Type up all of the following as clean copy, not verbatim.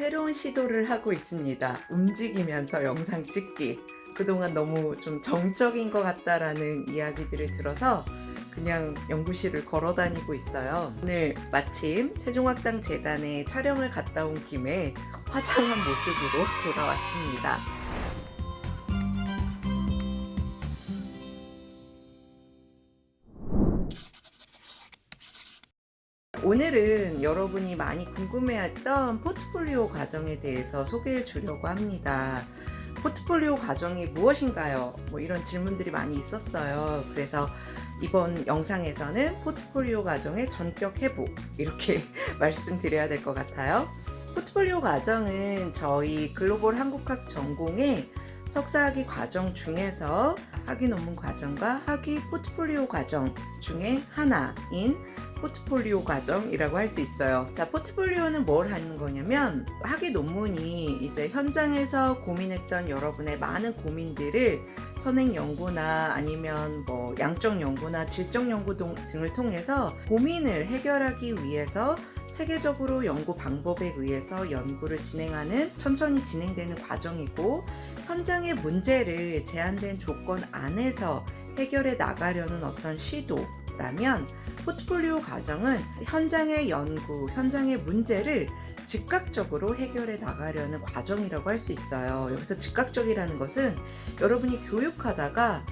새로운 시도를 하고 있습니다. 움직이면서 영상 찍기. 그동안 너무 좀 정적인 것 같다라는 이야기들을 들어서 그냥 연구실을 걸어 다니고 있어요. 오늘 마침 세종학당재단에 촬영을 갔다 온 김에 화장한 모습으로 돌아왔습니다. 오늘은 여러분이 많이 궁금해했던 포트폴리오 과정에 대해서 소개해 주려고 합니다. 포트폴리오 과정이 무엇인가요? 이런 질문들이 많이 있었어요. 그래서 이번 영상에서는 포트폴리오 과정의 전격 해부 이렇게 말씀드려야 될 것 같아요. 포트폴리오 과정은 저희 글로벌 한국학 전공의 석사학위 과정 중에서 학위 논문 과정과 학위 포트폴리오 과정 중에 하나인 포트폴리오 과정이라고 할 수 있어요. 자, 포트폴리오는 뭘 하는 거냐면 학위 논문이 이제 현장에서 고민했던 여러분의 많은 고민들을 선행 연구나 아니면 양적 연구나 질적 연구 등을 통해서 고민을 해결하기 위해서 체계적으로 연구 방법에 의해서 연구를 진행하는 천천히 진행되는 과정이고, 현장의 문제를 제한된 조건 안에서 해결해 나가려는 어떤 시도라면 포트폴리오 과정은 현장의 연구, 현장의 문제를 즉각적으로 해결해 나가려는 과정이라고 할 수 있어요. 여기서 즉각적이라는 것은 여러분이 교육하다가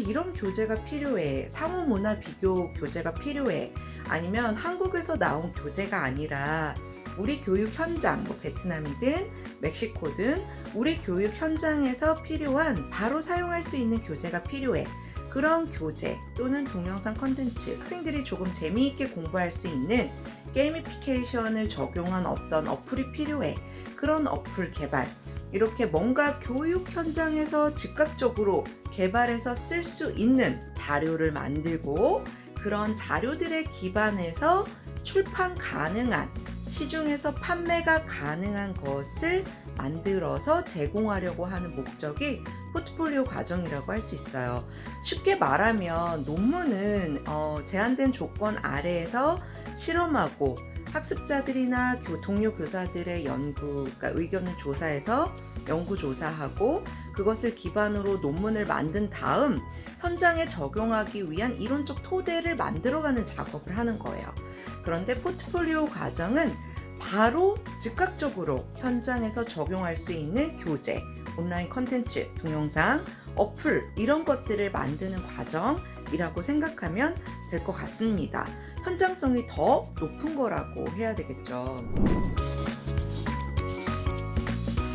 이런 교재가 필요해, 상호문화 비교 교재가 필요해, 아니면 한국에서 나온 교재가 아니라 우리 교육 현장, 베트남이든 멕시코든 우리 교육 현장에서 필요한 바로 사용할 수 있는 교재가 필요해. 그런 교재 또는 동영상 컨텐츠, 학생들이 조금 재미있게 공부할 수 있는 게이미피케이션을 적용한 어떤 어플이 필요해. 그런 어플 개발, 이렇게 뭔가 교육 현장에서 즉각적으로 개발해서 쓸 수 있는 자료를 만들고, 그런 자료들에 기반해서 출판 가능한, 시중에서 판매가 가능한 것을 만들어서 제공하려고 하는 목적이 포트폴리오 과정이라고 할 수 있어요. 쉽게 말하면 논문은 제한된 조건 아래에서 실험하고 학습자들이나 동료 교사들의 그러니까 의견을 조사해서 연구조사하고 그것을 기반으로 논문을 만든 다음 현장에 적용하기 위한 이론적 토대를 만들어가는 작업을 하는 거예요. 그런데 포트폴리오 과정은 바로 즉각적으로 현장에서 적용할 수 있는 교재, 온라인 컨텐츠, 동영상, 어플 이런 것들을 만드는 과정이라고 생각하면 될 것 같습니다. 현장성이 더 높은 거라고 해야 되겠죠.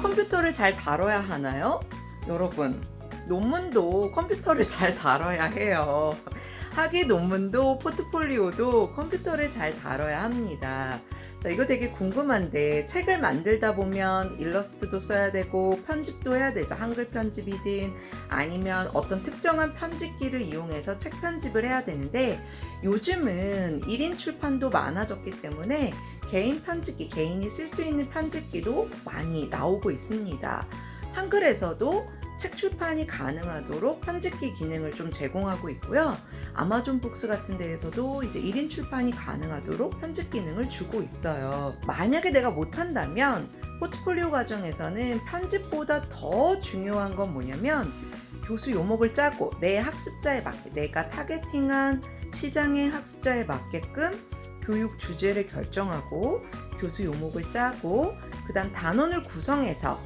컴퓨터를 잘 다뤄야 하나요? 여러분, 논문도 컴퓨터를 잘 다뤄야 해요. 학위 논문도 포트폴리오도 컴퓨터를 잘 다뤄야 합니다. 자, 이거 되게 궁금한데, 책을 만들다 보면 일러스트도 써야 되고 편집도 해야 되죠. 한글 편집이든 아니면 어떤 특정한 편집기를 이용해서 책 편집을 해야 되는데, 요즘은 1인 출판도 많아졌기 때문에 개인 편집기, 개인이 쓸 수 있는 편집기도 많이 나오고 있습니다. 한글에서도 책 출판이 가능하도록 편집기 기능을 좀 제공하고 있고요. 아마존 북스 같은 데에서도 이제 1인 출판이 가능하도록 편집 기능을 주고 있어요. 만약에 내가 못한다면 포트폴리오 과정에서는 편집보다 더 중요한 건 뭐냐면, 교수 요목을 짜고 내 학습자에 맞게, 내가 타겟팅한 시장의 학습자에 맞게끔 교육 주제를 결정하고 교수 요목을 짜고, 그 다음 단원을 구성해서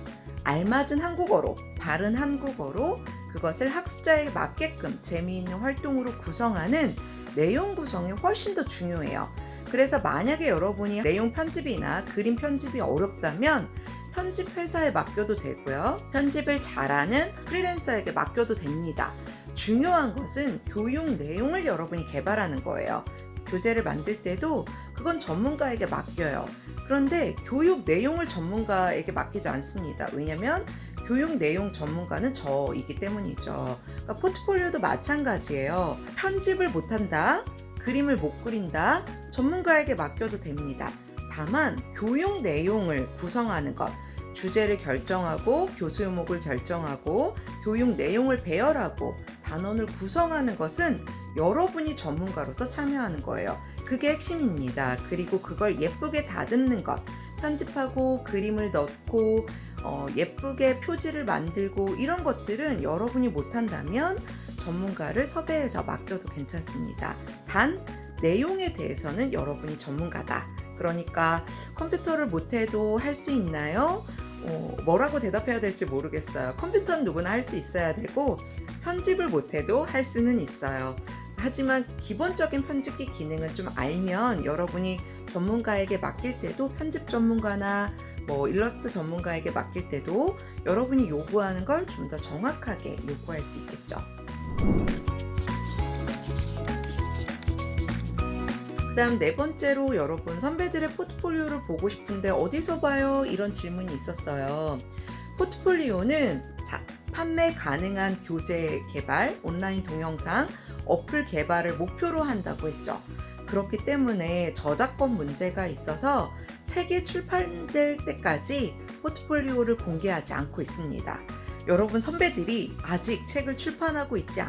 알맞은 한국어로, 바른 한국어로 그것을 학습자에 맞게끔 재미있는 활동으로 구성하는 내용 구성이 훨씬 더 중요해요. 그래서 만약에 여러분이 내용 편집이나 그림 편집이 어렵다면 편집 회사에 맡겨도 되고요. 편집을 잘하는 프리랜서에게 맡겨도 됩니다. 중요한 것은 교육 내용을 여러분이 개발하는 거예요. 교재를 만들 때도 그건 전문가에게 맡겨요. 그런데 교육 내용을 전문가에게 맡기지 않습니다. 왜냐하면 교육 내용 전문가는 저이기 때문이죠. 그러니까 포트폴리오도 마찬가지예요. 편집을 못한다, 그림을 못 그린다, 전문가에게 맡겨도 됩니다. 다만 교육 내용을 구성하는 것, 주제를 결정하고 교수 요목을 결정하고 교육 내용을 배열하고 단원을 구성하는 것은 여러분이 전문가로서 참여하는 거예요. 그게 핵심입니다. 그리고 그걸 예쁘게 다듬는 것, 편집하고 그림을 넣고 예쁘게 표지를 만들고 이런 것들은 여러분이 못한다면 전문가를 섭외해서 맡겨도 괜찮습니다. 단 내용에 대해서는 여러분이 전문가다. 그러니까 컴퓨터를 못해도 할 수 있나요? 뭐라고 대답해야 될지 모르겠어요. 컴퓨터는 누구나 할 수 있어야 되고 편집을 못해도 할 수는 있어요. 하지만 기본적인 편집기 기능은 좀 알면 여러분이 전문가에게 맡길 때도 편집 전문가나 일러스트 전문가에게 맡길 때도 여러분이 요구하는 걸 좀 더 정확하게 요구할 수 있겠죠. 그다음 네 번째로 여러분 선배들의 포트폴리오를 보고 싶은데 어디서 봐요? 이런 질문이 있었어요. 포트폴리오는 판매 가능한 교재 개발, 온라인 동영상, 어플 개발을 목표로 한다고 했죠. 그렇기 때문에 저작권 문제가 있어서 책이 출판될 때까지 포트폴리오를 공개하지 않고 있습니다. 여러분 선배들이 아직 책을 출판하고 있지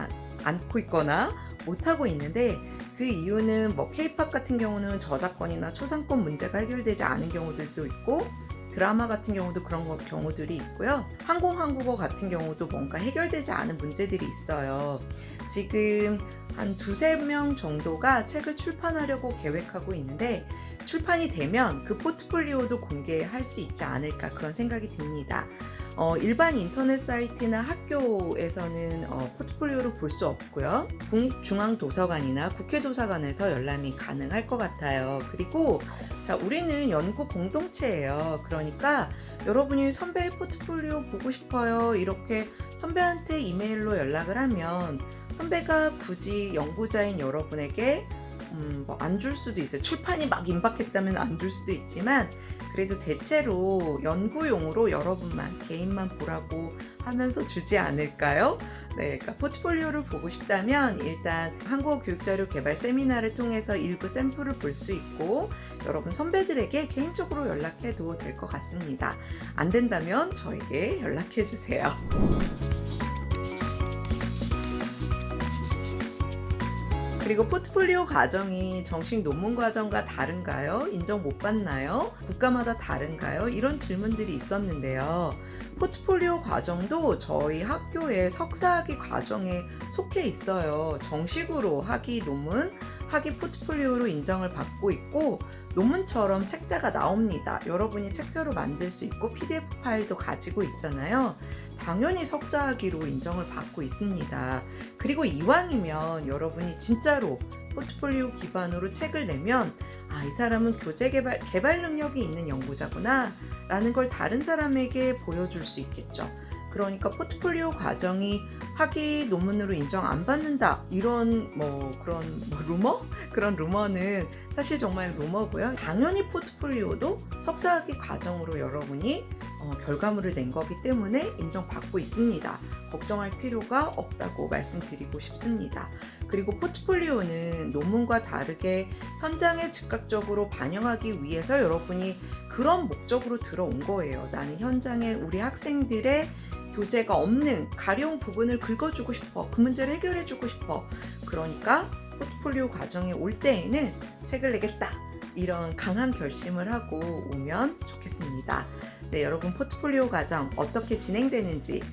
않고 있거나 못하고 있는데 그 이유는 K-팝 같은 경우는 저작권이나 초상권 문제가 해결되지 않은 경우들도 있고 드라마 같은 경우도 그런 경우들이 있고요. 한국어 같은 경우도 뭔가 해결되지 않은 문제들이 있어요. 지금 한 2-3명 정도가 책을 출판하려고 계획하고 있는데 출판이 되면 그 포트폴리오도 공개할 수 있지 않을까 그런 생각이 듭니다. 일반 인터넷 사이트나 학교에서는 포트폴리오를 볼 수 없고요. 국립중앙도서관이나 국회도서관에서 열람이 가능할 것 같아요. 그리고 우리는 연구 공동체예요. 그러니까 여러분이 선배의 포트폴리오 보고 싶어요. 이렇게 선배한테 이메일로 연락을 하면 선배가 굳이 연구자인 여러분에게 안 줄 수도 있어요. 출판이 막 임박했다면 안 줄 수도 있지만 그래도 대체로 연구용으로 여러분만 개인만 보라고 하면서 주지 않을까요? 네, 그러니까 포트폴리오를 보고 싶다면 일단 한국어 교육자료 개발 세미나를 통해서 일부 샘플을 볼 수 있고 여러분 선배들에게 개인적으로 연락해도 될 것 같습니다. 안 된다면 저에게 연락해 주세요. 그리고 포트폴리오 과정이 정식 논문 과정과 다른가요? 인정 못 받나요? 국가마다 다른가요? 이런 질문들이 있었는데요. 포트폴리오 과정도 저희 학교의 석사학위 과정에 속해 있어요. 정식으로 학위 논문, 학위 포트폴리오로 인정을 받고 있고 논문처럼 책자가 나옵니다. 여러분이 책자로 만들 수 있고 PDF 파일도 가지고 있잖아요. 당연히 석사학위로 인정을 받고 있습니다. 그리고 이왕이면 여러분이 진짜로 포트폴리오 기반으로 책을 내면 이 사람은 교재 개발 능력이 있는 연구자구나 라는 걸 다른 사람에게 보여줄 수 있겠죠. 그러니까 포트폴리오 과정이 학위 논문으로 인정 안 받는다 이런 루머? 그런 루머는 사실 정말 루머고요. 당연히 포트폴리오도 석사학위 과정으로 여러분이 결과물을 낸 거기 때문에 인정받고 있습니다. 걱정할 필요가 없다고 말씀드리고 싶습니다. 그리고 포트폴리오는 논문과 다르게 현장에 즉각적으로 반영하기 위해서 여러분이 그런 목적으로 들어온 거예요. 나는 현장에 우리 학생들의 교재가 없는 가려운 부분을 긁어주고 싶어. 그 문제를 해결해주고 싶어. 그러니까 포트폴리오 과정에 올 때에는 책을 내겠다. 이런 강한 결심을 하고 오면 좋겠습니다. 네, 여러분 포트폴리오 과정 어떻게 진행되는지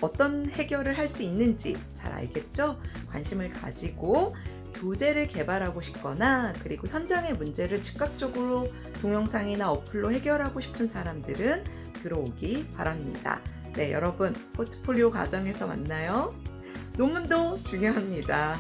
어떤 해결을 할 수 있는지 잘 알겠죠? 관심을 가지고 교재를 개발하고 싶거나 그리고 현장의 문제를 즉각적으로 동영상이나 어플로 해결하고 싶은 사람들은 들어오기 바랍니다. 네, 여러분 포트폴리오 과정에서 만나요. 논문도 중요합니다.